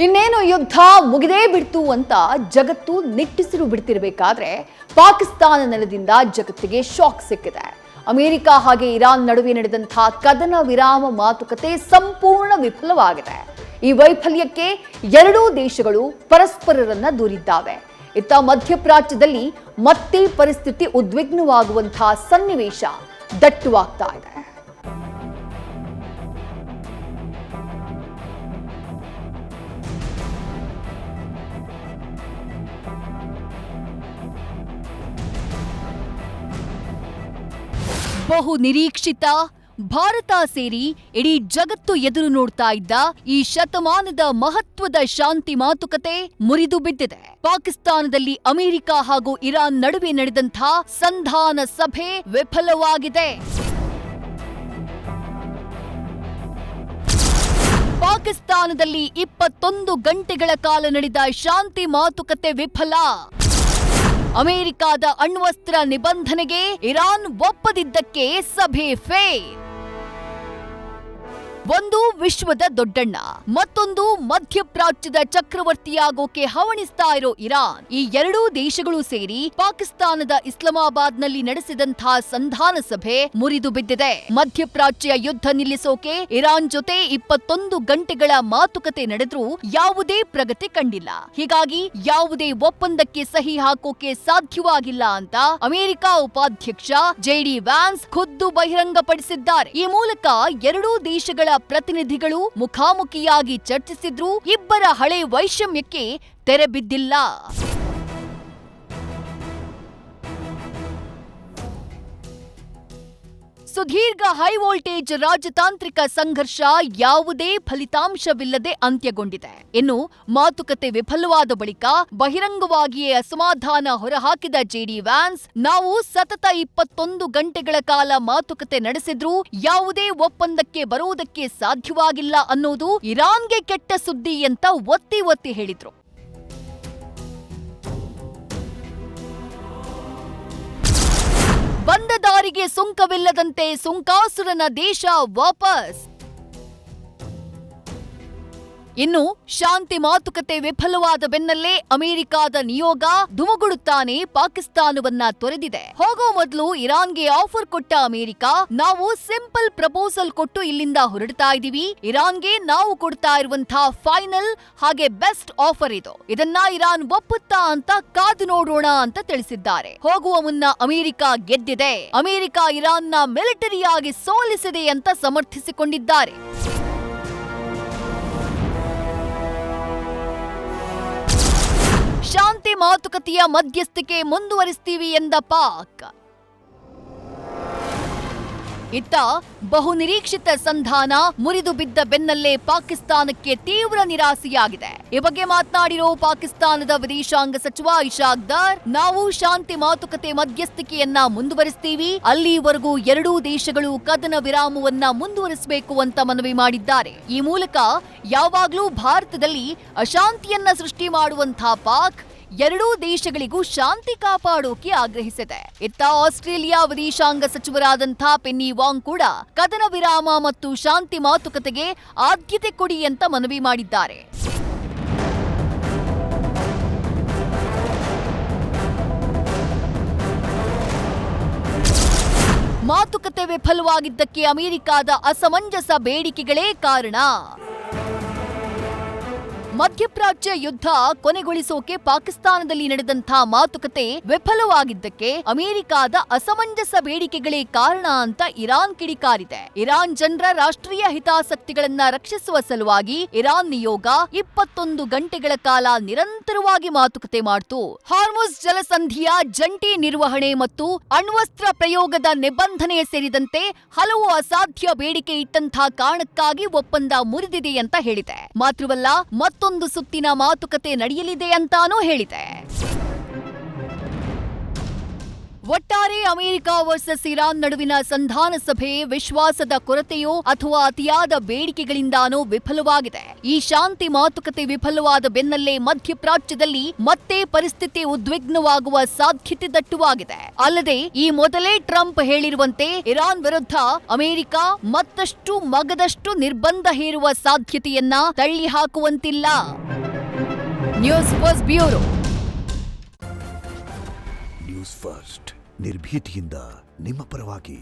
ಇನ್ನೇನು ಯುದ್ಧ ಮುಗಿದೇ ಬಿಡ್ತು ಅಂತ ಜಗತ್ತು ನಿಟ್ಟುಸಿರು ಬಿಡ್ತಿರಬೇಕಾದ್ರೆ ಪಾಕಿಸ್ತಾನ ನೆಲದಿಂದ ಜಗತ್ತಿಗೆ ಶಾಕ್ ಸಿಕ್ಕಿದೆ. ಅಮೆರಿಕ ಹಾಗೆ ಇರಾನ್ ನಡುವೆ ನಡೆದಂತಹ ಕದನ ವಿರಾಮ ಮಾತುಕತೆ ಸಂಪೂರ್ಣ ವಿಫಲವಾಗಿದೆ. ಈ ವೈಫಲ್ಯಕ್ಕೆ ಎರಡೂ ದೇಶಗಳು ಪರಸ್ಪರರನ್ನ ದೂರಿದ್ದಾವೆ. ಇತ್ತ ಮಧ್ಯಪ್ರಾಚ್ಯದಲ್ಲಿ ಮತ್ತೆ ಪರಿಸ್ಥಿತಿ ಉದ್ವಿಗ್ನವಾಗುವಂತಹ ಸನ್ನಿವೇಶ ದಟ್ಟವಾಗ್ತಾ ಇದೆ. ಬಹು ನಿರೀಕ್ಷಿತ ಭಾರತ ಸೇರಿ ಇಡೀ ಜಗತ್ತು ಎದುರು ನೋಡ್ತಾ ಇದ್ದ ಈ ಶತಮಾನದ ಮಹತ್ವದ ಶಾಂತಿ ಮಾತುಕತೆ ಮುರಿದು ಬಿದ್ದಿದೆ. ಪಾಕಿಸ್ತಾನದಲ್ಲಿ ಅಮೆರಿಕ ಹಾಗೂ ಇರಾನ್ ನಡುವೆ ನಡೆದಂಥ ಸಂಧಾನ ಸಭೆ ವಿಫಲವಾಗಿದೆ. ಪಾಕಿಸ್ತಾನದಲ್ಲಿ 21 ಗಂಟೆಗಳ ಕಾಲ ನಡೆದ ಶಾಂತಿ ಮಾತುಕತೆ ವಿಫಲ. ಅಮೆರಿಕದ ಅಣ್ವಸ್ತ್ರ ನಿಬಂಧನೆಗೆ ಇರಾನ್ ಒಪ್ಪದಿದ್ದಕ್ಕೆ ಸಭೆ ಫೇಲ್. ಒಂದು ವಿಶ್ವದ ದೊಡ್ಡಣ್ಣ, ಮತ್ತೊಂದು ಮಧ್ಯಪ್ರಾಚ್ಯದ ಚಕ್ರವರ್ತಿಯಾಗೋಕೆ ಹವಣಿಸ್ತಾ ಇರೋ ಇರಾನ್. ಈ ಎರಡೂ ದೇಶಗಳು ಸೇರಿ ಪಾಕಿಸ್ತಾನದ ಇಸ್ಲಾಮಾಬಾದ್ನಲ್ಲಿ ನಡೆಸಿದಂತಹ ಸಂಧಾನ ಸಭೆ ಮುರಿದು ಬಿದ್ದಿದೆ. ಮಧ್ಯಪ್ರಾಚ್ಯ ಯುದ್ಧ ನಿಲ್ಲಿಸೋಕೆ ಇರಾನ್ ಜೊತೆ 21 ಗಂಟೆಗಳ ಮಾತುಕತೆ ನಡೆದ್ರೂ ಯಾವುದೇ ಪ್ರಗತಿ ಕಂಡಿಲ್ಲ. ಹೀಗಾಗಿ ಯಾವುದೇ ಒಪ್ಪಂದಕ್ಕೆ ಸಹಿ ಹಾಕೋಕೆ ಸಾಧ್ಯವಾಗಿಲ್ಲ ಅಂತ ಅಮೆರಿಕ ಉಪಾಧ್ಯಕ್ಷ ಜೆಡಿ ವ್ಯಾನ್ಸ್ ಖುದ್ದು ಬಹಿರಂಗಪಡಿಸಿದ್ದಾರೆ. ಈ ಮೂಲಕ ಎರಡೂ ದೇಶಗಳ ಪ್ರತಿನಿಧಿಗಳು ಮುಖಾಮುಖಿಯಾಗಿ ಚರ್ಚಿಸಿದ್ರೂ ಇಬ್ಬರ ಹಳೆ ವೈಷಮ್ಯಕ್ಕೆ ತೆರೆ ಬಿದ್ದಿಲ್ಲ. ಸುದೀರ್ಘ ಹೈ ವೋಲ್ಟೇಜ್ ರಾಜತಾಂತ್ರಿಕ ಸಂಘರ್ಷ ಯಾವುದೇ ಫಲಿತಾಂಶವಿಲ್ಲದೆ ಅಂತ್ಯಗೊಂಡಿದೆ. ಇನ್ನು ಮಾತುಕತೆ ವಿಫಲವಾದ ಬಳಿಕ ಬಹಿರಂಗವಾಗಿಯೇ ಅಸಮಾಧಾನ ಹೊರಹಾಕಿದ ಜೆಡಿ ವ್ಯಾನ್ಸ್, ನಾವು ಸತತ 21 ಗಂಟೆಗಳ ಕಾಲ ಮಾತುಕತೆ ನಡೆಸಿದ್ರೂ ಯಾವುದೇ ಒಪ್ಪಂದಕ್ಕೆ ಬರುವುದಕ್ಕೆ ಸಾಧ್ಯವಾಗಿಲ್ಲ ಅನ್ನೋದು ಇರಾನ್ಗೆ ಕೆಟ್ಟ ಸುದ್ದಿ ಅಂತ ಒತ್ತಿ ಒತ್ತಿ ಹೇಳಿದ್ರು. ಬಂದ ದಾರಿಗೆ ಸುಂಕವಿಲ್ಲದಂತೆ ಸುಂಕಾಸುರನ ದೇಶ ವಾಪಸ್. ಇನ್ನು ಶಾಂತಿ ಮಾತುಕತೆ ವಿಫಲವಾದ ಬೆನ್ನಲ್ಲೇ ಅಮೆರಿಕದ ನಿಯೋಗ ಧುಮುಗುಡುತ್ತಾನೆ ಪಾಕಿಸ್ತಾನವನ್ನ ತೊರೆದಿದೆ. ಹೋಗೋ ಮೊದಲು ಇರಾನ್ಗೆ ಆಫರ್ ಕೊಟ್ಟ ಅಮೆರಿಕ, ನಾವು ಸಿಂಪಲ್ ಪ್ರಪೋಸಲ್ ಕೊಟ್ಟು ಇಲ್ಲಿಂದ ಹೊರಡ್ತಾ ಇದೀವಿ. ಇರಾನ್ಗೆ ನಾವು ಕೊಡ್ತಾ ಇರುವಂತಹ ಫೈನಲ್ ಹಾಗೆ ಬೆಸ್ಟ್ ಆಫರ್ ಇದು. ಇದನ್ನ ಇರಾನ್ ಒಪ್ಪುತ್ತಾ ಅಂತ ಕಾದು ನೋಡೋಣ ಅಂತ ತಿಳಿಸಿದ್ದಾರೆ. ಹೋಗುವ ಮುನ್ನ ಅಮೆರಿಕ ಗೆದ್ದಿದೆ, ಅಮೆರಿಕ ಇರಾನ್ನ ಮಿಲಿಟರಿಯಾಗಿ ಸೋಲಿಸಿದೆ ಅಂತ ಸಮರ್ಥಿಸಿಕೊಂಡಿದ್ದಾರೆ. ಶಾಂತಿ ಮಾತುಕತೆಯ ಮಧ್ಯಸ್ಥಿಕೆ ಮುಂದುವರಿಸ್ತೀವಿ ಎಂದ ಪಾಕ್. ಇತ್ತ ಬಹುನಿರೀಕ್ಷಿತ ಸಂಧಾನ ಮುರಿದು ಬಿದ್ದ ಬೆನ್ನಲ್ಲೇ ಪಾಕಿಸ್ತಾನಕ್ಕೆ ತೀವ್ರ ನಿರಾಸೆಯಾಗಿದೆ. ಈ ಬಗ್ಗೆ ಮಾತನಾಡಿರೋ ಪಾಕಿಸ್ತಾನದ ವಿದೇಶಾಂಗ ಸಚಿವ ಇಶಾಕ್ ದಾರ್, ನಾವು ಶಾಂತಿ ಮಾತುಕತೆ ಮಧ್ಯಸ್ಥಿಕೆಯನ್ನ ಮುಂದುವರಿಸ್ತೀವಿ, ಅಲ್ಲಿವರೆಗೂ ಎರಡೂ ದೇಶಗಳು ಕದನ ವಿರಾಮವನ್ನ ಮುಂದುವರಿಸಬೇಕು ಅಂತ ಮನವಿ ಮಾಡಿದ್ದಾರೆ. ಈ ಮೂಲಕ ಯಾವಾಗ್ಲೂ ಭಾರತದಲ್ಲಿ ಅಶಾಂತಿಯನ್ನ ಸೃಷ್ಟಿ ಮಾಡುವಂತಹ ಪಾಕ್ ಎರಡೂ ದೇಶಗಳಿಗೂ ಶಾಂತಿ ಕಾಪಾಡೋಕೆ ಆಗ್ರಹಿಸಿದೆ. ಇತ್ತ ಆಸ್ಟ್ರೇಲಿಯಾ ವಿದೇಶಾಂಗ ಸಚಿವರಾದಂಥ ಪೆನ್ನಿ ವಾಂಗ್ ಕೂಡ ಕದನ ವಿರಾಮ ಮತ್ತು ಶಾಂತಿ ಮಾತುಕತೆಗೆ ಆದ್ಯತೆ ಕೊಡಿ ಅಂತ ಮನವಿ ಮಾಡಿದ್ದಾರೆ. ಮಾತುಕತೆ ವಿಫಲವಾಗಿದ್ದಕ್ಕೆ ಅಮೆರಿಕದ ಅಸಮಂಜಸ ಬೇಡಿಕೆಗಳೇ ಕಾರಣ. ಮಧ್ಯಪ್ರಾಚ್ಯ ಯುದ್ಧ ಕೊನೆಗೊಳಿಸೋಕೆ ಪಾಕಿಸ್ತಾನದಲ್ಲಿ ನಡೆದಂತಹ ಮಾತುಕತೆ ವಿಫಲವಾಗಿದ್ದಕ್ಕೆ ಅಮೆರಿಕದ ಅಸಮಂಜಸ ಬೇಡಿಕೆಗಳೇ ಕಾರಣ ಅಂತ ಇರಾನ್ ಕಿಡಿಕಾರಿದೆ. ಇರಾನ್ ಜನರ ರಾಷ್ಟ್ರೀಯ ಹಿತಾಸಕ್ತಿಗಳನ್ನ ರಕ್ಷಿಸುವ ಸಲುವಾಗಿ ಇರಾನ್ ನಿಯೋಗ 21 ಗಂಟೆಗಳ ಕಾಲ ನಿರಂತರವಾಗಿ ಮಾತುಕತೆ ಮಾಡಿತು. ಹಾರ್ಮುಜ್ ಜಲಸಂಧಿಯ ಜಂಟಿ ನಿರ್ವಹಣೆ ಮತ್ತು ಅಣ್ವಸ್ತ್ರ ಪ್ರಯೋಗದ ನಿಬಂಧನೆ ಸೇರಿದಂತೆ ಹಲವು ಅಸಾಧ್ಯ ಬೇಡಿಕೆ ಇಟ್ಟಂತಹ ಕಾರಣಕ್ಕಾಗಿ ಒಪ್ಪಂದ ಮುರಿದಿದೆ ಅಂತ ಹೇಳಿದೆ. ಮಾತ್ರವಲ್ಲ, ಮತ್ತೊಂದು ಸುತ್ತಿನ ಮಾತುಕತೆ ನಡೆಯಲಿದೆ ಅಂತಾನೂ ಹೇಳಿದೆ. ಒಟ್ಟಾರೆ ಅಮೆರಿಕ ವರ್ಸಸ್ ಇರಾನ್ ನಡುವಿನ ಸಂಧಾನ ಸಭೆ ವಿಶ್ವಾಸದ ಕೊರತೆಯೋ ಅಥವಾ ಅತಿಯಾದ ಬೇಡಿಕೆಗಳಿಂದಾನೋ ವಿಫಲವಾಗಿದೆ. ಈ ಶಾಂತಿ ಮಾತುಕತೆ ವಿಫಲವಾದ ಬೆನ್ನಲ್ಲೇ ಮಧ್ಯಪ್ರಾಚ್ಯದಲ್ಲಿ ಮತ್ತೆ ಪರಿಸ್ಥಿತಿ ಉದ್ವಿಗ್ನವಾಗುವ ಸಾಧ್ಯತೆ ದಟ್ಟವಾಗಿದೆ. ಅಲ್ಲದೆ ಈ ಮೊದಲೇ ಟ್ರಂಪ್ ಹೇಳಿರುವಂತೆ ಇರಾನ್ ವಿರುದ್ಧ ಅಮೆರಿಕ ಮತ್ತಷ್ಟು ಮಗದಷ್ಟು ನಿರ್ಬಂಧ ಹೇರುವ ಸಾಧ್ಯತೆಯನ್ನ ತಳ್ಳಿ ಹಾಕುವಂತಿಲ್ಲ. News first bureau. News first ನಿರ್ಭೀತಿಯಿಂದ ನಿಮ್ಮ ಪರವಾಗಿ.